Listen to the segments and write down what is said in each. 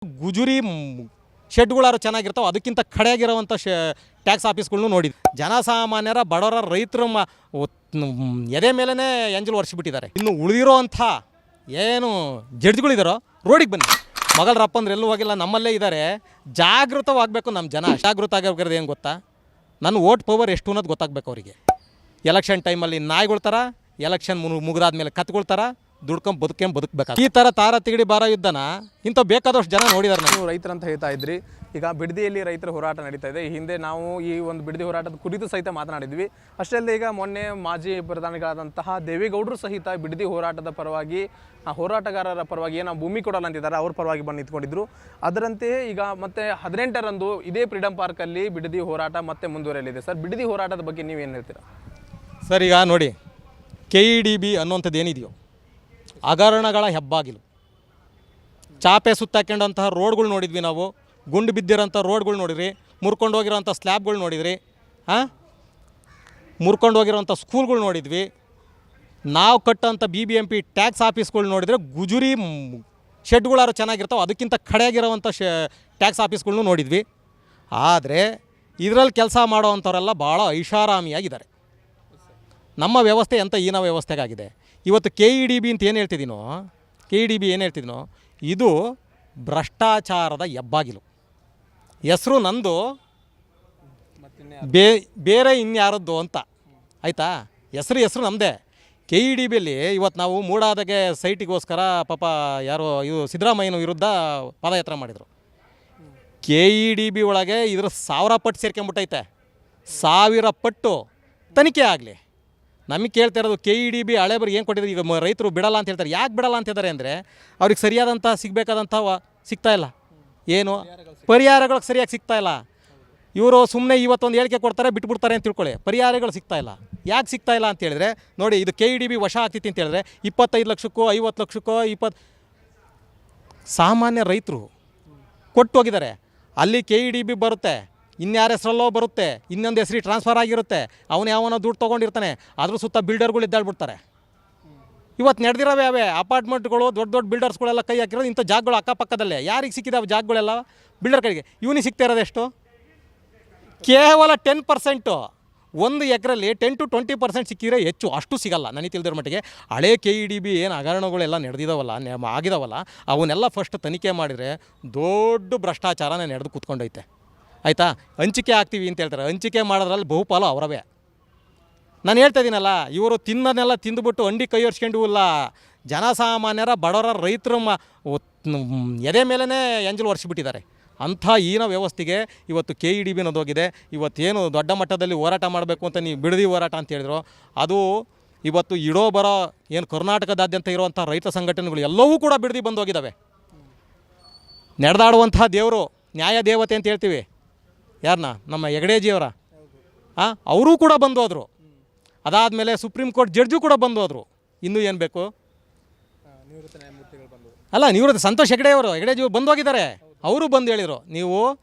ಗುಜುರಿ ಶೆಡ್ಗಳಾರು ಚೆನ್ನಾಗಿರ್ತಾವೆ, ಅದಕ್ಕಿಂತ ಕಡೆಯಾಗಿರೋವಂಥ ಟ್ಯಾಕ್ಸ್ ಆಫೀಸ್ಗಳ್ನು ನೋಡಿದ್ವಿ. ಜನಸಾಮಾನ್ಯರ ಬಡವರ ರೈತರ ಎದೆ ಮೇಲೇ ಎಂಜಲು ಒರೆಸಿಬಿಟ್ಟಿದ್ದಾರೆ. ಇನ್ನು ಉಳಿದಿರೋ ಅಂಥ ಏನು ಜಡ್ಜ್ಗಳಿದಾರೋ ರೋಡಿಗೆ ಬನ್ನಿ. ಮಗಳರಪ್ಪಂದ್ರೆ ಎಲ್ಲೂ ಹೋಗಿಲ್ಲ, ನಮ್ಮಲ್ಲೇ ಇದ್ದಾರೆ. ಜಾಗೃತವಾಗಬೇಕು ನಮ್ಮ ಜನ. ಜಾಗೃತ ಆಗಿರೋದು ಏನು ಗೊತ್ತಾ, ನನ್ನ ವೋಟ್ ಪವರ್ ಎಷ್ಟು ಅನ್ನೋದು ಗೊತ್ತಾಗಬೇಕು ಅವರಿಗೆ. ಎಲೆಕ್ಷನ್ ಟೈಮಲ್ಲಿ ನಾಯಿಗಳ ಥರ ಎಲೆಕ್ಷನ್ ಮುಗಿದಾದ್ಮೇಲೆ ಕತ್ಕೊಳ್ತಾರ ದುಡ್ಕೊಂಡು ಬದುಕಬೇಕು. ಈ ಥರ ತಾರ ತಿಗಡಿ ಬಾರ ಯುದ್ಧನ ಇಂಥ ಬೇಕಾದಷ್ಟು ಜನ ನೋಡಿದಾರೆ. ನೀವು ರೈತರಂತ ಹೇಳ್ತಾ ಇದ್ರಿ, ಈಗ ಬಿಡದಿಯಲ್ಲಿ ರೈತರ ಹೋರಾಟ ನಡೀತಾ ಇದೆ. ಈ ಹಿಂದೆ ನಾವು ಈ ಒಂದು ಬಿಡದಿ ಹೋರಾಟದ ಕುರಿತು ಸಹಿತ ಮಾತನಾಡಿದ್ವಿ. ಅಷ್ಟೇ ಅಲ್ಲದೆ ಈಗ ಮೊನ್ನೆ ಮಾಜಿ ಪ್ರಧಾನಿಗಳಾದಂತಹ ದೇವೇಗೌಡರು ಸಹಿತ ಬಿಡದಿ ಹೋರಾಟದ ಪರವಾಗಿ, ಹೋರಾಟಗಾರರ ಪರವಾಗಿ ಏನೋ ಭೂಮಿ ಕೊಡಲ್ಲ ಅಂತಿದ್ದಾರೆ, ಅವ್ರ ಪರವಾಗಿ ಬಂದು ನಿಂತ್ಕೊಂಡಿದ್ರು. ಅದರಂತೆಯೇ ಈಗ ಮತ್ತೆ 18ರಂದು ಇದೇ ಫ್ರೀಡಂ ಪಾರ್ಕಲ್ಲಿ ಬಿಡದಿ ಹೋರಾಟ ಮತ್ತೆ ಮುಂದುವರೆಯಲಿದೆ. ಸರ್, ಬಿಡದಿ ಹೋರಾಟದ ಬಗ್ಗೆ ನೀವೇನು ಹೇಳ್ತೀರಾ? ಸರ್, ಈಗ ನೋಡಿ, KEDB ಅನ್ನುವಂಥದ್ದು ಏನಿದೆಯೋ ಹಗರಣಗಳ ಹೆಬ್ಬಾಗಿಲು. ಚಾಪೆ ಸುತ್ತಾಕೊಂಡಂತಹ ರೋಡ್ಗಳು ನೋಡಿದ್ವಿ ನಾವು, ಗುಂಡು ಬಿದ್ದಿರೋಂಥ ರೋಡ್ಗಳು ನೋಡಿದ್ರಿ, ಮುರ್ಕೊಂಡು ಹೋಗಿರೋಂಥ ಸ್ಲ್ಯಾಬ್ಗಳು ನೋಡಿದ್ರಿ, ಮುರ್ಕೊಂಡು ಹೋಗಿರೋಂಥ ಸ್ಕೂಲ್ಗಳು ನೋಡಿದ್ವಿ. ನಾವು ಕಟ್ಟೋಂಥ BBMP ಟ್ಯಾಕ್ಸ್ ಆಫೀಸ್ಗಳು ನೋಡಿದರೆ ಗುಜುರಿ ಶೆಡ್ಗಳಾರು ಚೆನ್ನಾಗಿರ್ತಾವೆ, ಅದಕ್ಕಿಂತ ಕಡೆಯಾಗಿರೋವಂಥ ಟ್ಯಾಕ್ಸ್ ಆಫೀಸ್ಗಳ್ನು ನೋಡಿದ್ವಿ. ಆದರೆ ಇದರಲ್ಲಿ ಕೆಲಸ ಮಾಡೋವಂಥವರೆಲ್ಲ ಭಾಳ ಐಷಾರಾಮಿಯಾಗಿದ್ದಾರೆ. ನಮ್ಮ ವ್ಯವಸ್ಥೆ ಎಂಥ ಹೀನ ವ್ಯವಸ್ಥೆಗಾಗಿದೆ. ಇವತ್ತು KEDB ಅಂತ ಏನು ಹೇಳ್ತಿದ್ದೀನೋ ಇದು ಭ್ರಷ್ಟಾಚಾರದ ಹೆಬ್ಬಾಗಿಲು. ಹೆಸರು ನಂದು, ಬೇರೆ ಇನ್ಯಾರದ್ದು ಅಂತ ಆಯಿತಾ. ಹೆಸರು ನಮ್ಮದೇ. KEDBಯಲ್ಲಿ ಇವತ್ತು ನಾವು ಮೂಡಾದಾಗೆ ಸೈಟಿಗೋಸ್ಕರ ಪಾಪ ಯಾರೋ ಇದು ಸಿದ್ದರಾಮಯ್ಯನ ವಿರುದ್ಧ ಪಾದಯಾತ್ರೆ ಮಾಡಿದರು. KEDB ಒಳಗೆ ಇದ್ರ 1000 ಪಟ್ಟು ಸೇರ್ಕೊಂಬಿಟ್ಟೈತೆ. 1000 ಪಟ್ಟು ತನಿಖೆ ಆಗಲಿ. ನಮಗೆ ಕೇಳ್ತಾ ಇರೋದು KEDB ಹಳೆ ಬರೀ ಏನು ಕೊಟ್ಟಿದ್ರು. ಈಗ ರೈತರು ಬಿಡಲ್ಲ ಅಂತ ಹೇಳ್ತಾರೆ. ಯಾಕೆ ಬಿಡಲ್ಲ ಅಂತ ಹೇಳ್ತಾರೆ ಅಂದರೆ ಅವ್ರಿಗೆ ಸರಿಯಾದಂಥ ಸಿಗಬೇಕಾದಂಥ ಸಿಗ್ತಾಯಿಲ್ಲ. ಏನು ಪರಿಹಾರಗಳು ಸರಿಯಾಗಿ ಸಿಗ್ತಾಯಿಲ್ಲ. ಇವರು ಸುಮ್ಮನೆ ಇವತ್ತೊಂದು ಹೇಳಿಕೆ ಕೊಡ್ತಾರೆ, ಬಿಟ್ಬಿಡ್ತಾರೆ ಅಂತ ತಿಳ್ಕೊಳ್ಳಿ. ಪರಿಹಾರಗಳು ಸಿಗ್ತಾಯಿಲ್ಲ. ಯಾಕೆ ಸಿಗ್ತಾಯಿಲ್ಲ ಅಂತ ಹೇಳಿದ್ರೆ ನೋಡಿ, ಇದು KEDB ವಶ ಆಗ್ತಿತ್ತು ಅಂತ ಹೇಳಿದ್ರೆ 25 ಲಕ್ಷಕ್ಕೋ 50 ಲಕ್ಷಕ್ಕೋ ಸಾಮಾನ್ಯ ರೈತರು ಕೊಟ್ಟು ಹೋಗಿದ್ದಾರೆ. ಅಲ್ಲಿ KEDB ಬರುತ್ತೆ, ಇನ್ಯಾರ ಹೆಸರಲ್ಲೋ ಬರುತ್ತೆ, ಇನ್ನೊಂದು ಹೆಸರಿಗೆ ಟ್ರಾನ್ಸ್ಫರ್ ಆಗಿರುತ್ತೆ, ಅವನು ಯಾವನೋ ದುಡ್ಡು ತೊಗೊಂಡಿರ್ತಾನೆ, ಅದ್ರ ಸುತ್ತ ಬಿಲ್ಡರ್ಗಳು ಇದ್ದಾಳ್ಬಿಡ್ತಾರೆ. ಇವತ್ತು ನಡೆದಿರೋವೆ ಅವೇ ಅಪಾರ್ಟ್ಮೆಂಟ್ಗಳು, ದೊಡ್ಡ ದೊಡ್ಡ ಬಿಲ್ಡರ್ಸ್ಗಳೆಲ್ಲ ಕೈ ಹಾಕಿರೋದು ಇಂಥ ಜಾಗಗಳು ಅಕ್ಕಪಕ್ಕದಲ್ಲೇ. ಯಾರಿಗೆ ಸಿಕ್ಕಿದಾವೆ ಜಾಗಗಳೆಲ್ಲ? ಬಿಲ್ಡರ್ ಕಡೆಗೆ. ಇವನಿಗೆ ಸಿಗ್ತಾ ಇರೋದು ಎಷ್ಟು? ಕೇವಲ 10%. 1 ಎಕರೆಯಲ್ಲಿ 10 to 20% ಸಿಕ್ಕಿದ್ರೆ ಹೆಚ್ಚು, ಅಷ್ಟು ಸಿಗಲ್ಲ ನನಗೆ ತಿಳಿದಿರೋ ಮಟ್ಟಿಗೆ. ಹಳೆ KEDB ಏನು ಹಗರಣಗಳೆಲ್ಲ ನಡೆದಿದ್ದಾವಲ್ಲ, ಆಗಿದಾವಲ್ಲ, ಅವನ್ನೆಲ್ಲ ಫಸ್ಟ್ ತನಿಖೆ ಮಾಡಿದರೆ ದೊಡ್ಡ ಭ್ರಷ್ಟಾಚಾರನೇ ನಡೆದು ಕೂತ್ಕೊಂಡೈತೆ. ಆಯಿತಾ. ಹಂಚಿಕೆ ಆಗ್ತೀವಿ ಅಂತ ಹೇಳ್ತಾರೆ. ಹಂಚಿಕೆ ಮಾಡೋದ್ರಲ್ಲಿ ಬಹುಪಾಲು ಅವರವೇ. ನಾನು ಹೇಳ್ತಾ ಇದ್ದೀನಲ್ಲ, ಇವರು ತಿನ್ನೋದನ್ನೆಲ್ಲ ತಿಂದುಬಿಟ್ಟು ಅಂಡಿ ಕೈಯೊರ್ಸ್ಕೊಂಡು ಇಲ್ಲ, ಜನಸಾಮಾನ್ಯರ ಬಡವರ ರೈತರ ಎದೆ ಮೇಲೇ ಎಂಜಲು ಒರೆಸಿಬಿಟ್ಟಿದ್ದಾರೆ. ಅಂಥ ಹೀನ ವ್ಯವಸ್ಥೆಗೆ ಇವತ್ತು KEDB ಅನ್ನೋದೋಗಿದೆ. ಇವತ್ತೇನು ದೊಡ್ಡ ಮಟ್ಟದಲ್ಲಿ ಹೋರಾಟ ಮಾಡಬೇಕು ಅಂತ ನೀವು ಬಿಡದಿ ಹೋರಾಟ ಅಂತ ಹೇಳಿದ್ರು, ಅದು ಇವತ್ತು ಇಡೋ ಬರೋ ಏನು ಕರ್ನಾಟಕದಾದ್ಯಂತ ಇರುವಂಥ ರೈತ ಸಂಘಟನೆಗಳು ಎಲ್ಲವೂ ಕೂಡ ಬಿಡದಿ ಬಂದು ಹೋಗಿದ್ದಾವೆ. ನಡೆದಾಡುವಂಥ ದೇವರು, ನ್ಯಾಯ ದೇವತೆ ಅಂತ ಹೇಳ್ತೀವಿ ಯಾರನ್ನ, ನಮ್ಮ ಹೆಗಡೆಜಿಯವರ, ಅವರೂ ಕೂಡ ಬಂದು ಹೋದರು. ಅದಾದಮೇಲೆ ಸುಪ್ರೀಂ ಕೋರ್ಟ್ ಜಡ್ಜು ಕೂಡ ಬಂದು ಹೋದರು. ಇನ್ನೂ ಏನು ಬೇಕು? ಅಲ್ಲ, ನಿವೃತ್ತ ಸಂತೋಷ್ ಹೆಗಡೆಜಿ ಬಂದು ಹೋಗಿದ್ದಾರೆ. ಅವರು ಬಂದು ಹೇಳಿದರು, ನೀವು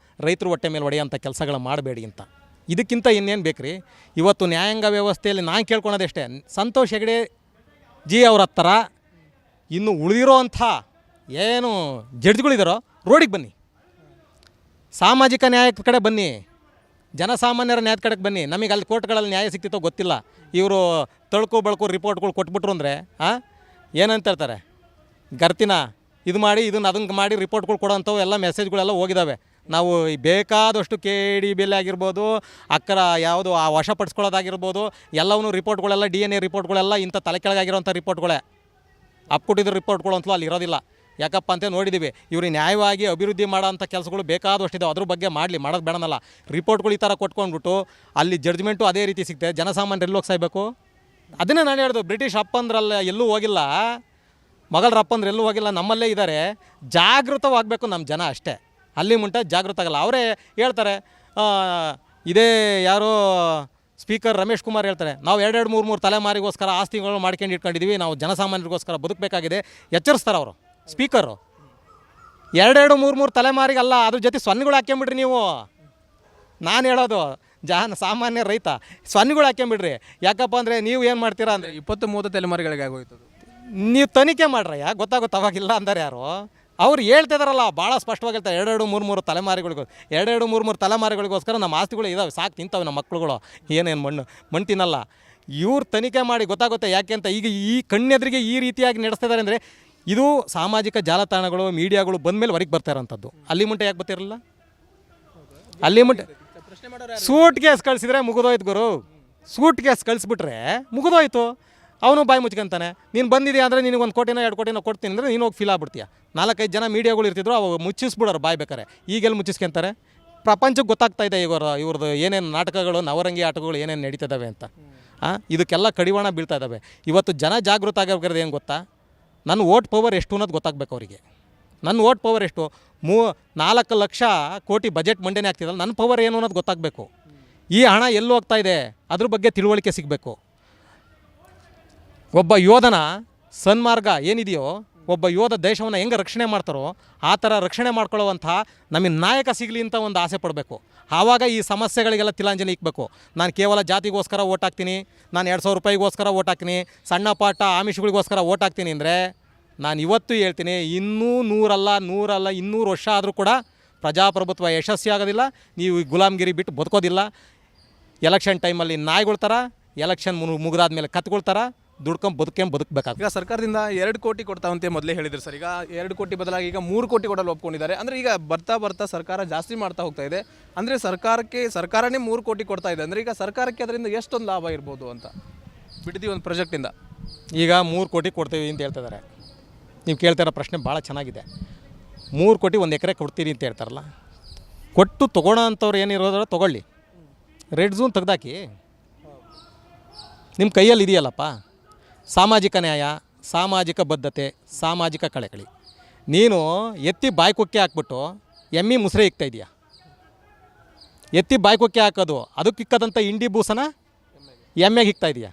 ರೈತರು ಹೊಟ್ಟೆ ಮೇಲೆ ಹೊಡೆಯೋಂಥ ಕೆಲಸಗಳು ಮಾಡಬೇಡಿ ಅಂತ. ಇದಕ್ಕಿಂತ ಇನ್ನೇನು ಬೇಕು ರೀ? ಇವತ್ತು ನ್ಯಾಯಾಂಗ ವ್ಯವಸ್ಥೆಯಲ್ಲಿ ನಾನು ಕೇಳ್ಕೊಳೋದಷ್ಟೇ, ಸಂತೋಷ್ ಹೆಗಡೆಜಿ ಅವ್ರ ಹತ್ರ ಇನ್ನು ಉಳಿದಿರೋ ಅಂಥ ಏನು ಜಡ್ಜ್ಗಳಿದಾರೋ ರೋಡಿಗೆ ಬನ್ನಿ, ಸಾಮಾಜಿಕ ನ್ಯಾಯದ ಕಡೆ ಬನ್ನಿ, ಜನಸಾಮಾನ್ಯರ ನ್ಯಾಯದ ಕಡೆಗೆ ಬನ್ನಿ. ನಮಗೆ ಅಲ್ಲಿ ಕೋರ್ಟ್ಗಳಲ್ಲಿ ನ್ಯಾಯ ಸಿಗ್ತಿತ್ತೋ ಗೊತ್ತಿಲ್ಲ. ಇವರು ತಳ್ಕೊ ಬಳಕೊ ರಿಪೋರ್ಟ್ಗಳು ಕೊಟ್ಬಿಟ್ರು ಅಂದರೆ ಏನಂತ ಹೇಳ್ತಾರೆ, ಗರ್ತಿನ ಇದು ಮಾಡಿ ಅದನ್ನು ಮಾಡಿ ರಿಪೋರ್ಟ್ಗಳು ಕೊಡೋಂಥವು ಎಲ್ಲ ಮೆಸೇಜ್ಗಳೆಲ್ಲ ಹೋಗಿದ್ದಾವೆ. ನಾವು ಬೇಕಾದಷ್ಟು KEDBಯಲ್ಲಿ ಆಗಿರ್ಬೋದು, ಅಕ್ಕರ ಯಾವುದು ಆ ವಶಪಡಿಸ್ಕೊಳ್ಳೋದಾಗಿರ್ಬೋದು, ಎಲ್ಲವೂ ರಿಪೋರ್ಟ್ಗಳೆಲ್ಲ DNA ರಿಪೋರ್ಟ್ಗಳೆಲ್ಲ ಇಂಥ ತಲೆ ಕೆಳಗಾಗಿರೋಂಥ ರಿಪೋರ್ಟ್ಗಳೇ. ಅಪ್ಕೊಟ್ಟಿದ್ದ ರಿಪೋರ್ಟ್ಗಳು ಅಂತಲೂ ಅಲ್ಲಿ ಇರೋದಿಲ್ಲ. ಯಾಕಪ್ಪ ಅಂತ ನೋಡಿದ್ದೀವಿ. ಇವ್ರಿಗೆ ನ್ಯಾಯವಾಗಿ ಅಭಿವೃದ್ಧಿ ಮಾಡೋಂಥ ಕೆಲಸಗಳು ಬೇಕಾದಷ್ಟಿದೆ, ಅದ್ರ ಬಗ್ಗೆ ಮಾಡೋದು ಬೇಡನಲ್ಲ. ರಿಪೋರ್ಟ್ಗಳು ಈ ಥರ ಕೊಟ್ಕೊಂಡ್ಬಿಟ್ಟು ಅಲ್ಲಿ ಜಡ್ಜ್ಮೆಂಟು ಅದೇ ರೀತಿ ಸಿಗ್ತದೆ. ಜನಸಾಮಾನ್ಯರು ಎಲ್ಲೋಗಿ ಸಾಯ್ಬೇಕು? ಅದನ್ನೇ ನಾನು ಹೇಳ್ದು, ಬ್ರಿಟಿಷ್ ಅಪ್ಪಂದ್ರಲ್ಲ ಎಲ್ಲೂ ಹೋಗಿಲ್ಲ, ಮಗಳರಪ್ಪಂದ್ರೆ ಎಲ್ಲೂ ಹೋಗಿಲ್ಲ, ನಮ್ಮಲ್ಲೇ ಇದ್ದಾರೆ. ಜಾಗೃತವಾಗಬೇಕು ನಮ್ಮ ಜನ ಅಷ್ಟೇ. ಅಲ್ಲಿ ಮುಂಟ ಜಾಗೃತ ಆಗಲ್ಲ. ಅವರೇ ಹೇಳ್ತಾರೆ, ಇದೇ ಯಾರೋ ಸ್ಪೀಕರ್ ರಮೇಶ್ ಕುಮಾರ್ ಹೇಳ್ತಾರೆ, ನಾವು 2-3 ತಲೆಮಾರಿಗೋಸ್ಕರ ಆಸ್ತಿಗಳು ಮಾಡ್ಕೊಂಡು ಇಟ್ಕೊಂಡಿದ್ದೀವಿ, ನಾವು ಜನಸಾಮಾನ್ಯರಿಗೋಸ್ಕರ ಬದುಕಬೇಕಾಗಿದೆ. ಎಚ್ಚರಿಸ್ತಾರೆ ಅವರು ಸ್ಪೀಕರು. 2-3 ತಲೆಮಾರಿಗಲ್ಲ, ಅದ್ರ ಜೊತೆ ಸೊನ್ನೆಗಳು ಹಾಕ್ಕೊಂಬಿಡ್ರಿ ನೀವು. ನಾನು ಹೇಳೋದು ಸಾಮಾನ್ಯ ರೈತ, ಸೊನ್ನೆಗಳು ಹಾಕ್ಕೊಂಬಿಡ್ರಿ. ಯಾಕಪ್ಪ ಅಂದರೆ ನೀವು ಏನು ಮಾಡ್ತೀರಾ ಅಂದರೆ 20-30 ತಲೆಮಾರಿಗಳಿಗೆ ಆಗೋಯ್ತದು. ನೀವು ತನಿಖೆ ಮಾಡ್ರಯ್ಯ, ಗೊತ್ತಾಗುತ್ತೆ. ಅವಾಗಿಲ್ಲ ಅಂದರೆ ಯಾರು ಅವ್ರು ಹೇಳ್ತಿದಾರಲ್ಲ ಭಾಳ ಸ್ಪಷ್ಟವಾಗಿ ಹೇಳ್ತಾರೆ, ಎರಡೆರಡು ಮೂರು ತಲೆಮಾರಿಗಳಿಗೋಸ್ಕರ ನಮ್ಮ ಆಸ್ತಿಗಳು ಇದಾವೆ, ಸಾಕು ತಿಂತವೆ ನಮ್ಮ ಮಕ್ಳುಗಳು, ಏನೇನು ಮಣ್ಣು ತಿನ್ನಲ್ಲ. ಇವ್ರು ತನಿಖೆ ಮಾಡಿ ಗೊತ್ತಾಗುತ್ತೆ ಯಾಕೆ ಅಂತ. ಈಗ ಈ ಕಣ್ಣೆದ್ರಿಗೆ ಈ ರೀತಿಯಾಗಿ ನಡೆಸ್ತಿದ್ದಾರೆ ಅಂದರೆ ಇದು ಸಾಮಾಜಿಕ ಜಾಲತಾಣಗಳು ಮೀಡಿಯಾಗಳು ಬಂದ ಮೇಲೆ ಹೊರಗೆ ಬರ್ತಾ ಇರೋಂಥದ್ದು. ಅಲ್ಲಿ ಮುಂಟೆ ಯಾಕೆ ಬರ್ತಿರಲ್ಲ? ಅಲ್ಲಿ ಮುಂಟೆ ಸೂಟ್ ಕೇಸ್ ಕಳಿಸಿದ್ರೆ ಮುಗಿದೋಯ್ತು ಗುರು. ಸೂಟ್ ಕೇಸ್ ಕಳಿಸ್ಬಿಟ್ರೆ ಮುಗಿದೋಯ್ತು. ಅವನು ಬಾಯಿ ಮುಚ್ಕೊಂತಾನೆ. ನೀನು ಬಂದಿದೆಯಾ ಅಂದರೆ ನಿನಗೆ 1 ಕೋಟಿನೋ 2 ಕೋಟಿನೋ ಕೊಡ್ತೀನಿ ಅಂದರೆ ನೀನು ಹೋಗಿ ಫೀಲ್ ಆಗ್ಬಿಡ್ತೀಯ. 4-5 ಜನ ಮೀಡಿಯಾಗಳು ಇರ್ತಿದ್ರು, ಅವಾಗ ಮುಚ್ಚಿಸ್ಬಿಡೋರು ಬಾಯಿ ಬೇಕಾರೆ. ಈಗೆಲ್ಲಿ ಮುಚ್ಚಿಸ್ಕೊಂತಾರೆ? ಪ್ರಪಂಚಕ್ಕೆ ಗೊತ್ತಾಗ್ತಾ ಇದೆ ಇವ್ರದ್ದು ಏನೇನು ನಾಟಕಗಳು, ನವರಂಗಿ ಆಟಗಳು ಏನೇನು ನಡೀತಿದ್ದಾವೆ ಅಂತ. ಇದಕ್ಕೆಲ್ಲ ಕಡಿವಾಣ ಬೀಳ್ತಾ ಇದ್ದಾವೆ. ಇವತ್ತು ಜನ ಜಾಗೃತ ಆಗಿರೋದು ಏನು ಗೊತ್ತಾ? ನನ್ನ ವೋಟ್ ಪವರ್ ಎಷ್ಟು ಅನ್ನೋದು ಗೊತ್ತಾಗಬೇಕು ಅವರಿಗೆ. ನನ್ನ ವೋಟ್ ಪವರ್ ಎಷ್ಟು? 4 ಲಕ್ಷ ಕೋಟಿ ಬಜೆಟ್ ಮಂಡನೆ ಆಗ್ತಿದಲ್ಲ, ನನ್ನ ಪವರ್ ಏನು ಅನ್ನೋದು ಗೊತ್ತಾಗಬೇಕು. ಈ ಹಣ ಎಲ್ಲಿ ಹೋಗ್ತಾ ಇದೆ ಅದ್ರ ಬಗ್ಗೆ ತಿಳುವಳಿಕೆ ಸಿಗಬೇಕು. ಒಬ್ಬ ಯೋಧನ ಸನ್ಮಾರ್ಗ ಏನಿದೆಯೋ, ಒಬ್ಬ ಯೋಧ ದೇಶವನ್ನು ಹೆಂಗೆ ರಕ್ಷಣೆ ಮಾಡ್ತಾರೋ ಆ ಥರ ರಕ್ಷಣೆ ಮಾಡ್ಕೊಳ್ಳುವಂಥ ನಮಗೆ ನಾಯಕ ಸಿಗಲಿ ಅಂತ ಒಂದು ಆಸೆ ಪಡಬೇಕು. ಆವಾಗ ಈ ಸಮಸ್ಯೆಗಳಿಗೆಲ್ಲ ತಿಲಾಂಜಲಿ ಇಕ್ಬೇಕು. ನಾನು ಕೇವಲ ಜಾತಿಗೋಸ್ಕರ ಓಟ್ ಹಾಕ್ತೀನಿ, ನಾನು 200 ರೂಪಾಯಿಗೋಸ್ಕರ ಓಟ್ ಹಾಕ್ತೀನಿ, ಸಣ್ಣ ಪಾಟ ಆಮಿಷಗಳಿಗೋಸ್ಕರ ಓಟ್ ಹಾಕ್ತೀನಿ ಅಂದರೆ ನಾನು ಇವತ್ತು ಹೇಳ್ತೀನಿ, ಇನ್ನೂ 100 ವರ್ಷ ಆದರೂ ಕೂಡ ಪ್ರಜಾಪ್ರಭುತ್ವ ಯಶಸ್ವಿ ಆಗೋದಿಲ್ಲ. ನೀವು ಗುಲಾಮ್ಗಿರಿ ಬಿಟ್ಟು ಬದುಕೋದಿಲ್ಲ. ಎಲೆಕ್ಷನ್ ಟೈಮಲ್ಲಿ ನಾಯಿಗಳ ಥರ, ಎಲೆಕ್ಷನ್ ಮುಗಿದಾದ ಮೇಲೆ ಕತ್ಕೊಳ್ತಾರ ಬದುಕಬೇಕಾಗ್ತದೆ. ಈಗ ಸರ್ಕಾರದಿಂದ 2 ಕೋಟಿ ಕೊಡ್ತಾವಂತೆ ಮೊದಲೇ ಹೇಳಿದ್ರು ಸರ್. ಈಗ 2 ಕೋಟಿ ಬದಲಾಗಿ ಈಗ 3 ಕೋಟಿ ಕೊಡಲು ಒಪ್ಕೊಂಡಿದ್ದಾರೆ. ಅಂದರೆ ಈಗ ಬರ್ತಾ ಸರ್ಕಾರ ಜಾಸ್ತಿ ಮಾಡ್ತಾ ಹೋಗ್ತಾ ಇದೆ. ಅಂದರೆ ಸರ್ಕಾರನೇ 3 ಕೋಟಿ ಕೊಡ್ತಾ ಇದೆ ಅಂದರೆ ಈಗ ಸರ್ಕಾರಕ್ಕೆ ಅದರಿಂದ ಎಷ್ಟೊಂದು ಲಾಭ ಇರ್ಬೋದು ಅಂತ ಬಿಡದಿ ಒಂದು ಪ್ರಾಜೆಕ್ಟಿಂದ. ಈಗ 3 ಕೋಟಿ ಕೊಡ್ತೀವಿ ಅಂತ ಹೇಳ್ತಿದ್ದಾರೆ. ನೀವು ಕೇಳ್ತಿರೋ ಪ್ರಶ್ನೆ ಭಾಳ ಚೆನ್ನಾಗಿದೆ. 3 ಕೋಟಿ 1 ಎಕರೆ ಕೊಡ್ತೀರಿ ಅಂತ ಹೇಳ್ತಾರಲ್ಲ, ಕೊಟ್ಟು ತೊಗೊಳ್ಳೋ ಅಂಥವ್ರು ಏನಿರೋದ್ರ ತೊಗೊಳ್ಳಿ. ರೆಡ್ ಝೋನ್ ತೆಗ್ದಾಕಿ, ನಿಮ್ಮ ಕೈಯಲ್ಲಿ ಇದೆಯಲ್ಲಪ್ಪ. ಸಾಮಾಜಿಕ ನ್ಯಾಯ, ಸಾಮಾಜಿಕ ಬದ್ಧತೆ, ಸಾಮಾಜಿಕ ಕಳಕಳಿ. ನೀನು ಎತ್ತಿ ಬಾಯ್ಕೊಕ್ಕೆ ಹಾಕ್ಬಿಟ್ಟು ಎಮ್ಮಿ ಮುಸ್ರೆ ಇಕ್ತಾ ಇದೆಯಾ? ಎತ್ತಿ ಬಾಯ್ಕೊಕ್ಕೆ ಹಾಕೋದು, ಅದಕ್ಕೆ ಇಕ್ಕದಂಥ ಇಂಡಿ ಬೂಸನ ಎಮ್ಮೆಗೆ ಇಕ್ತಾ ಇದೆಯಾ?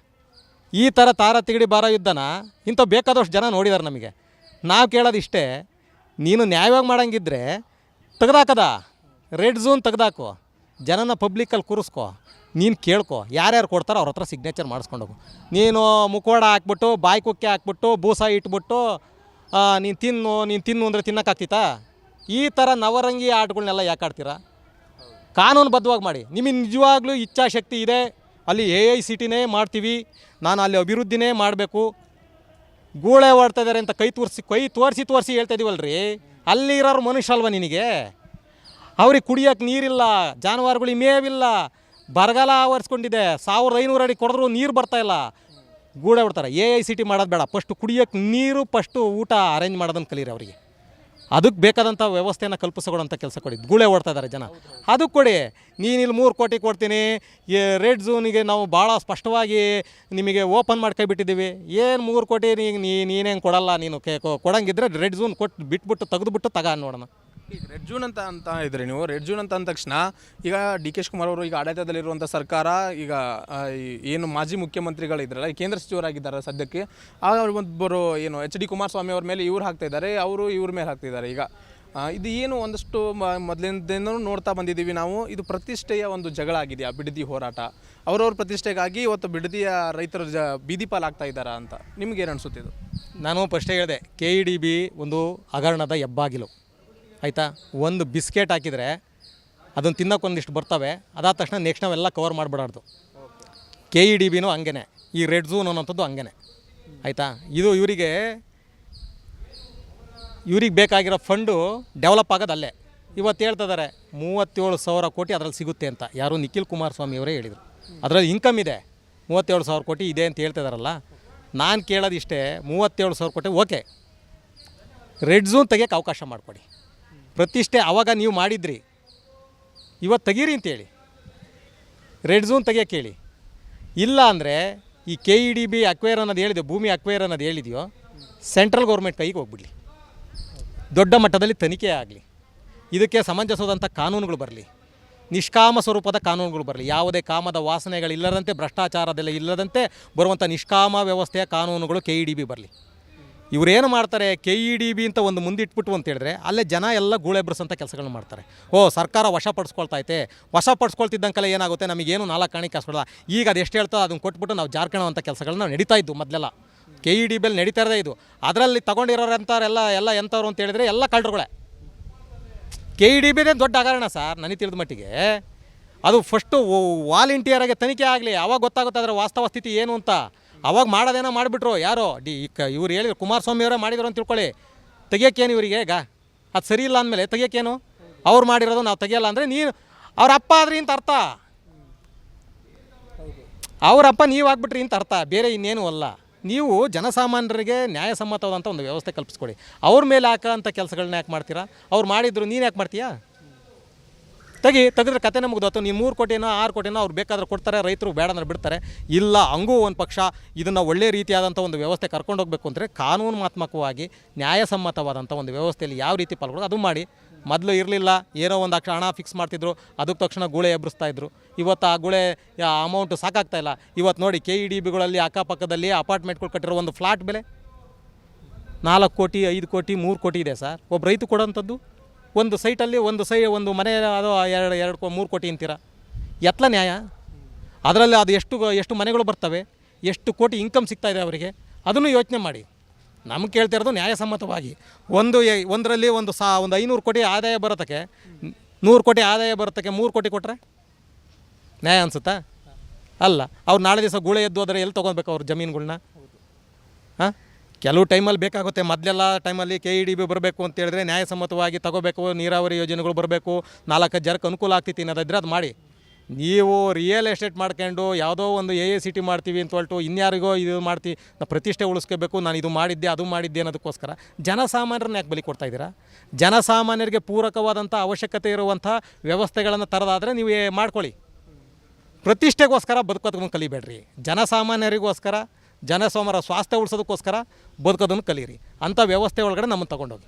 ಈ ಥರ ತಾರ ತಿಗಡಿ ಬಾರೋ ಯುದ್ಧನ ಇಂಥ ಬೇಕಾದಷ್ಟು ಜನ ನೋಡಿದಾರೆ ನಮಗೆ. ನಾವು ಕೇಳೋದಿಷ್ಟೇ, ನೀನು ನ್ಯಾಯವಾಗಿ ಮಾಡೋಂಗಿದ್ರೆ ತೆಗ್ದಾಕದ ರೆಡ್ ಝೋನ್ ತೆಗ್ದಾಕು, ಜನನ ಪಬ್ಲಿಕ್ಕಲ್ಲಿ ಕೂರಿಸ್ಕೊ, ನೀನು ಕೇಳ್ಕೊ, ಯಾರ್ಯಾರು ಕೊಡ್ತಾರೋ ಅವ್ರ ಹತ್ರ ಸಿಗ್ನೇಚರ್ ಮಾಡಿಸ್ಕೊಂಡೋಗು. ನೀನು ಮುಖವಾಡ ಹಾಕ್ಬಿಟ್ಟು ಬಾಯಿ ಕುಕ್ಕೆ ಹಾಕ್ಬಿಟ್ಟು ಬೂಸ ಇಟ್ಬಿಟ್ಟು ನೀನು ತಿನ್ನು ಅಂದರೆ ತಿನ್ನೋಕ್ಕಾಗ್ತಿತ್ತಾ? ಈ ಥರ ನವರಂಗಿ ಆಟಗಳನ್ನೆಲ್ಲ ಯಾಕೆ ಆಡ್ತೀರಾ? ಕಾನೂನುಬದ್ಧವಾಗಿ ಮಾಡಿ. ನಿಮಗೆ ನಿಜವಾಗ್ಲೂ ಇಚ್ಛಾಶಕ್ತಿ ಇದೆ, ಅಲ್ಲಿ AICTನೇ ಮಾಡ್ತೀವಿ, ನಾನು ಅಲ್ಲಿ ಅಭಿವೃದ್ಧಿನೇ ಮಾಡಬೇಕು, ಗೂಳೆ ಓಡ್ತಾ ಇದ್ದಾರೆ ಅಂತ ಕೈ ತೋರಿಸಿ ಹೇಳ್ತಾ ಇದೀವಲ್ರಿ. ಅಲ್ಲಿ ಇರೋರು ಮನುಷ್ಯ ಅಲ್ವ ನಿನಗೆ? ಅವ್ರಿಗೆ ಕುಡಿಯೋಕ್ಕೆ ನೀರಿಲ್ಲ, ಜಾನುವಾರುಗಳಿಗೆ ಮೇವಿಲ್ಲ, ಬರಗಾಲ ಆವರಿಸ್ಕೊಂಡಿದೆ, 1500 ಅಡಿ ಕೊಡಿದ್ರು ನೀರು ಬರ್ತಾಯಿಲ್ಲ, ಗೂಡೆ ಬಿಡ್ತಾರೆ. AICT ಮಾಡೋದು ಬೇಡ, ಫಸ್ಟು ಕುಡಿಯೋಕ್ಕೆ ನೀರು, ಫಸ್ಟು ಊಟ ಅರೇಂಜ್ ಮಾಡೋದನ್ನು ಕಲೀರಿ ಅವರಿಗೆ. ಅದಕ್ಕೆ ಬೇಕಾದಂಥ ವ್ಯವಸ್ಥೆಯನ್ನು ಕಲ್ಪಿಸ್ಕೊಡೋಂಥ ಕೆಲಸ ಕೊಡಿ. ಗೂಳೆ ಓಡ್ತಾ ಇದ್ದಾರೆ ಜನ, ಅದಕ್ಕೆ ಕೊಡಿ. ನೀನು ಇಲ್ಲಿ 3 ಕೋಟಿ ಕೊಡ್ತೀನಿ, ರೆಡ್ ಝೋನಿಗೆ ನಾವು ಭಾಳ ಸ್ಪಷ್ಟವಾಗಿ ನಿಮಗೆ ಓಪನ್ ಮಾಡಿ ಕೈ ಬಿಟ್ಟಿದ್ದೀವಿ. ಏನು 3 ಕೋಟಿ ನೀನೇನು ಕೊಡಲ್ಲ, ನೀನು ಕೊಡಂಗಿದ್ರೆ ರೆಡ್ ಝೋನ್ ಬಿಟ್ಬಿಟ್ಟು ತೆಗೆದುಬಿಟ್ಟು ನೋಡೋಣ. ಈಗ ರೆಡ್ ಝೋನ್ ಅಂತ ಇದ್ರಿ ನೀವು. ರೆಡ್ ಝೋನ್ ಅಂತ ಅಂದ ತಕ್ಷಣ ಈಗ DK ಶಿವಕುಮಾರ್ ಅವರು ಈಗ ಆಡಳಿತದಲ್ಲಿರುವಂಥ ಸರ್ಕಾರ, ಈಗ ಏನು ಮಾಜಿ ಮುಖ್ಯಮಂತ್ರಿಗಳಿದ್ರಲ್ಲ, ಕೇಂದ್ರ ಸಚಿವರಾಗಿದ್ದಾರೆ ಸದ್ಯಕ್ಕೆ, ಒಬ್ಬರು ಏನು HD ಕುಮಾರಸ್ವಾಮಿ ಅವ್ರ ಮೇಲೆ ಇವ್ರು ಹಾಕ್ತಾ ಇದ್ದಾರೆ, ಅವರು ಇವ್ರ ಮೇಲೆ ಹಾಕ್ತಿದ್ದಾರೆ. ಈಗ ಇದು ಏನು ಒಂದಷ್ಟು ಮೊದಲಿಂದ ನೋಡ್ತಾ ಬಂದಿದ್ದೀವಿ ನಾವು. ಇದು ಪ್ರತಿಷ್ಠೆಯ ಒಂದು ಜಗಳ ಆಗಿದೆಯಾ ಬಿಡದಿ ಹೋರಾಟ? ಅವ್ರವ್ರ ಪ್ರತಿಷ್ಠೆಗಾಗಿ ಇವತ್ತು ಬಿಡದಿಯ ರೈತರು ಬೀದಿ ಪಾಲಾಗ್ತಾ ಇದ್ದಾರಾ ಅಂತ ನಿಮ್ಗೇನು ಅನಿಸುತ್ತೆ? ಇದು ನಾನು ಫಸ್ಟೇ ಹೇಳಿದೆ, KEDB ಒಂದು ಹಗರಣದ ಹೆಬ್ಬಾಗಿಲು ಆಯಿತಾ. ಒಂದು ಬಿಸ್ಕೆಟ್ ಹಾಕಿದರೆ ಅದನ್ನು ತಿನ್ನೋಕ್ಕೊಂದಿಷ್ಟು ಬರ್ತವೆ, ಅದಾದ ತಕ್ಷಣ ನೆಕ್ಸ್ಟ್ ನಾವೆಲ್ಲ ಕವರ್ ಮಾಡಿಬಿಡಾರ್ದು. KEDBನೂ ಹಂಗೆ, ಈ ರೆಡ್ ಝೋನ್ ಅನ್ನೋಂಥದ್ದು ಹಂಗೆ ಆಯಿತಾ. ಇದು ಇವರಿಗೆ ಬೇಕಾಗಿರೋ ಫಂಡು ಡೆವಲಪ್ ಆಗೋದು ಅಲ್ಲೇ. ಇವತ್ತು ಹೇಳ್ತಿದ್ದಾರೆ 37,000 ಕೋಟಿ ಅದರಲ್ಲಿ ಸಿಗುತ್ತೆ ಅಂತ. ಯಾರು? ನಿಖಿಲ್ ಕುಮಾರಸ್ವಾಮಿ ಅವರೇ ಹೇಳಿದರು. ಅದರಲ್ಲಿ ಇನ್ಕಮ್ ಇದೆ, 37,000 ಕೋಟಿ ಇದೆ ಅಂತ ಹೇಳ್ತಿದಾರಲ್ಲ. ನಾನು ಕೇಳೋದಿಷ್ಟೇ, 37,000 ಕೋಟಿ ಓಕೆ, ರೆಡ್ ಝೋನ್ ತೆಗಿಯೋಕ್ಕೆ ಅವಕಾಶ ಮಾಡಿಕೊಡಿ. ಪ್ರತಿಷ್ಠೆ ಆವಾಗ ನೀವು ಮಾಡಿದ್ರಿ, ಇವತ್ತು ತೆಗೀರಿ ಅಂತೇಳಿ, ರೆಡ್ ಝೋನ್ ತೆಗಿಯೋಕ್ಕೆ ಹೇಳಿ. ಇಲ್ಲ ಅಂದರೆ ಈ KEDB ಅಕ್ವೈರ್ ಅನ್ನೋದು ಹೇಳಿದೆ, ಭೂಮಿ ಅಕ್ವೈರ್ ಅನ್ನೋದು ಹೇಳಿದೆಯೋ, ಸೆಂಟ್ರಲ್ ಗೌರ್ಮೆಂಟ್ ಕೈಗೆ ಹೋಗ್ಬಿಡಲಿ, ದೊಡ್ಡ ಮಟ್ಟದಲ್ಲಿ ತನಿಖೆ ಆಗಲಿ, ಇದಕ್ಕೆ ಸಮಂಜಸವಾದಂಥ ಕಾನೂನುಗಳು ಬರಲಿ, ನಿಷ್ಕಾಮ ಸ್ವರೂಪದ ಕಾನೂನುಗಳು ಬರಲಿ. ಯಾವುದೇ ಕಾಮದ ವಾಸನೆಗಳಿಲ್ಲದಂತೆ, ಭ್ರಷ್ಟಾಚಾರದೆಲ್ಲ ಇಲ್ಲದಂತೆ ಬರುವಂಥ ನಿಷ್ಕಾಮ ವ್ಯವಸ್ಥೆಯ ಕಾನೂನುಗಳು KEDB ಬರಲಿ. ಇವರೇನು ಮಾಡ್ತಾರೆ, KEDB ಅಂತ ಒಂದು ಮುಂದಿಟ್ಬಿಟ್ಟು ಅಂತ ಹೇಳಿದ್ರೆ ಅಲ್ಲೇ ಜನ ಎಲ್ಲ ಗೂಳೆಬ್ರಿಸೋಂಥ ಕೆಲಸಗಳನ್ನ ಮಾಡ್ತಾರೆ. ಸರ್ಕಾರ ವಶಪಡಿಸ್ಕೊಳ್ತೈತೆ, ವಶಪಡಿಸ್ಕೊಳ್ತಿದ್ದಂಕಲ್ಲ ಏನಾಗುತ್ತೆ, ನಮಗೇನು 4 ಕಾಣಿಕೆ ಹಾಸ್ಕೊಡಲ್ಲ. ಈಗ ಅದು ಎಷ್ಟು ಹೇಳ್ತೋ ಅದನ್ನು ಕೊಟ್ಬಿಟ್ಟು ನಾವು ಜಾರ್ಕೊಳ್ಳೋ ಅಂಥ ಕೆಲಸಗಳನ್ನ ನಡೀತಾ ಇದ್ದು ಮೊದಲೆಲ್ಲ. KEDB ನಡೀತಾ ಇರೋದೇ ಇದು. ಅದರಲ್ಲಿ ತಗೊಂಡಿರೋರಂಥವ್ರೆಲ್ಲ ಎಂಥವ್ರು ಅಂತ ಹೇಳಿದ್ರೆ ಎಲ್ಲ ಕಳ್ಳರುಗಳೇ. KEDB ದೊಡ್ಡ ಹಗರಣ ಸರ್ ನನಗೆ ತಿಳಿದ ಮಟ್ಟಿಗೆ. ಅದು ಫಸ್ಟು ವಾಲಂಟಿಯರಾಗಿ ತನಿಖೆ ಆಗಲಿ, ಅವಾಗ ಗೊತ್ತಾಗುತ್ತೆ ಅದರ ವಾಸ್ತವ ಸ್ಥಿತಿ ಏನು ಅಂತ. ಅವಾಗ ಮಾಡೋದೇನೋ ಮಾಡಿಬಿಟ್ರು ಯಾರೋ ಇವ್ರು ಹೇಳಿದ್ರು, ಕುಮಾರಸ್ವಾಮಿ ಅವರೇ ಮಾಡಿದ್ರು ಅಂತ ತಿಳ್ಕೊಳ್ಳಿ. ತೆಗಿಯೋಕ್ಕೇನು ಇವರಿಗೆ ಈಗ ಅದು ಸರಿ ಇಲ್ಲ ಅಂದಮೇಲೆ ತೆಗಿಯೋಕ್ಕೇನು? ಅವ್ರು ಮಾಡಿರೋದು ನಾವು ತೆಗಿಯಲ್ಲ ಅಂದರೆ ನೀನು ಅವ್ರ ಅಪ್ಪ ಆದ್ರಿ ಅಂತ ಅರ್ಥ. ಅವರಪ್ಪ ನೀವು ಆಗ್ಬಿಟ್ರಿ ಅಂತ ಅರ್ಥ, ಬೇರೆ ಇನ್ನೇನು ಅಲ್ಲ. ನೀವು ಜನಸಾಮಾನ್ಯರಿಗೆ ನ್ಯಾಯಸಮ್ಮತವಾದಂಥ ಒಂದು ವ್ಯವಸ್ಥೆ ಕಲ್ಪಿಸ್ಕೊಡಿ. ಅವ್ರ ಮೇಲೆ ಹಾಕೋಂಥ ಕೆಲಸಗಳನ್ನ ಯಾಕೆ ಮಾಡ್ತೀರಾ? ಅವ್ರು ಮಾಡಿದ್ರು ನೀನು ಯಾಕೆ ಮಾಡ್ತೀಯಾ? ತೆಗೆದ್ರೆ ಕತೆನೇ ಮುಗ್ದೋತು. ನೀವು 3 ಕೋಟಿನೋ 6 ಕೋಟಿನೋ ಅವ್ರು ಬೇಕಾದ್ರೆ ಕೊಡ್ತಾರೆ, ರೈತರು ಬೇಡ ಅಂದ್ರೆ ಬಿಡ್ತಾರೆ. ಇಲ್ಲ ಹಂಗೂ ಒಂದು ಪಕ್ಷ ಇದನ್ನು ಒಳ್ಳೆ ರೀತಿಯಾದಂಥ ಒಂದು ವ್ಯವಸ್ಥೆ ಕರ್ಕೊಂಡು ಹೋಗಬೇಕು ಅಂದರೆ ಕಾನೂನಾತ್ಮಕವಾಗಿ ನ್ಯಾಯಸಮ್ಮತವಾದಂಥ ಒಂದು ವ್ಯವಸ್ಥೆಯಲ್ಲಿ ಯಾವ ರೀತಿ ಪಾಲ್ಗೊಳ್ಳೋದು ಅದು ಮಾಡಿ. ಮೊದಲು ಇರಲಿಲ್ಲ, ಏನೋ ಒಂದು ಹಣ ಫಿಕ್ಸ್ ಮಾಡ್ತಿದ್ರು, ಅದಕ್ಕೆ ತಕ್ಷಣ ಗುಳೆ ಎಬ್ಬರಿಸ್ತಾ ಇದ್ರು. ಇವತ್ತು ಆ ಗುಳೆ ಅಮೌಂಟು ಸಾಕಾಗ್ತಾ ಇಲ್ಲ. ಇವತ್ತು ನೋಡಿ KEDBಗಳಲ್ಲಿ ಅಕ್ಕಪಕ್ಕದಲ್ಲಿ ಅಪಾರ್ಟ್ಮೆಂಟ್ಗಳು ಕಟ್ಟಿರೋ ಒಂದು ಫ್ಲಾಟ್ ಬೆಲೆ 4 ಕೋಟಿ 5 ಕೋಟಿ 3 ಕೋಟಿ ಇದೆ ಸರ್. ಒಬ್ಬ ರೈತ ಕೊಡೋಂಥದ್ದು ಒಂದು ಸೈಟಲ್ಲಿ ಒಂದು ಮನೆ ಅದು 2-3 ಕೋಟಿ ಅಂತೀರ. ಎತ್ಲ ನ್ಯಾಯ? ಅದರಲ್ಲಿ ಅದು ಎಷ್ಟು ಮನೆಗಳು ಬರ್ತವೆ, ಎಷ್ಟು ಕೋಟಿ ಇನ್ಕಮ್ ಸಿಗ್ತಾ ಇದೆ ಅವರಿಗೆ, ಅದನ್ನು ಯೋಚನೆ ಮಾಡಿ. ನಮ್ಗೆ ಕೇಳ್ತಾ ಇರೋದು ನ್ಯಾಯಸಮ್ಮತವಾಗಿ. ಒಂದರಲ್ಲಿ ಒಂದು 500 ಕೋಟಿ ಆದಾಯ ಬರೋತಕ್ಕೆ 100 ಕೋಟಿ ಆದಾಯ ಬರೋತಕ್ಕೆ 3 ಕೋಟಿ ಕೊಟ್ಟರೆ ನ್ಯಾಯ ಅನಿಸುತ್ತಾ? ಅಲ್ಲ. ಅವ್ರು ನಾಳೆ ದಿವಸ ಗುಳೆ ಎದ್ದು ಹೋದರೆ ಎಲ್ಲಿ ತೊಗೊಬೇಕು ಅವ್ರ ಜಮೀನುಗಳ್ನ? ಹಾಂ, ಕೆಲವು ಟೈಮಲ್ಲಿ ಬೇಕಾಗುತ್ತೆ. ಮೊದಲೆಲ್ಲ ಟೈಮಲ್ಲಿ KEDB ಬರಬೇಕು ಅಂತ ಹೇಳಿದ್ರೆ ನ್ಯಾಯಸಮ್ಮತವಾಗಿ ತಗೋಬೇಕು, ನೀರಾವರಿ ಯೋಜನೆಗಳು ಬರಬೇಕು, 4 ಜನಕ್ಕೆ ಅನುಕೂಲ ಆಗ್ತೈತಿ ಅನ್ನೋದಿದ್ರೆ ಅದು ಮಾಡಿ. ನೀವು ರಿಯಲ್ ಎಸ್ಟೇಟ್ ಮಾಡ್ಕೊಂಡು ಯಾವುದೋ ಒಂದು AICT ಮಾಡ್ತೀವಿ ಅಂತ ಹೊರಟು ಇನ್ಯಾರಿಗೋ ಇದು ಮಾಡ್ತೀವಿ, ನಾವು ಪ್ರತಿಷ್ಠೆ ಉಳಿಸ್ಕೋಬೇಕು, ನಾನು ಇದು ಮಾಡಿದ್ದೆ ಅದು ಮಾಡಿದ್ದೆ ಅನ್ನೋದಕ್ಕೋಸ್ಕರ ಜನಸಾಮಾನ್ಯರನ್ನ ಯಾಕೆ ಬಲಿ ಕೊಡ್ತಾ ಇದ್ದೀರಾ? ಜನಸಾಮಾನ್ಯರಿಗೆ ಪೂರಕವಾದಂಥ ಅವಶ್ಯಕತೆ ಇರುವಂಥ ವ್ಯವಸ್ಥೆಗಳನ್ನು ತರೋದಾದರೆ ನೀವು ಮಾಡ್ಕೊಳ್ಳಿ. ಪ್ರತಿಷ್ಠೆಗೋಸ್ಕರ ಬದುಕೋದನ್ನು ಕಲಿಬೇಡ್ರಿ. ಜನಸಾಮಾನ್ಯರಿಗೋಸ್ಕರ, ಜನಸಾಮಾನ್ಯರ ಸ್ವಾಸ್ಥ್ಯ ಉಳಿಸೋದಕ್ಕೋಸ್ಕರ ಬದುಕೋದನ್ನು ಕಲೀರಿ. ಅಂಥ ವ್ಯವಸ್ಥೆ ಒಳಗಡೆ ನಮ್ಮನ್ನು ತಗೊಂಡೋಗಿ.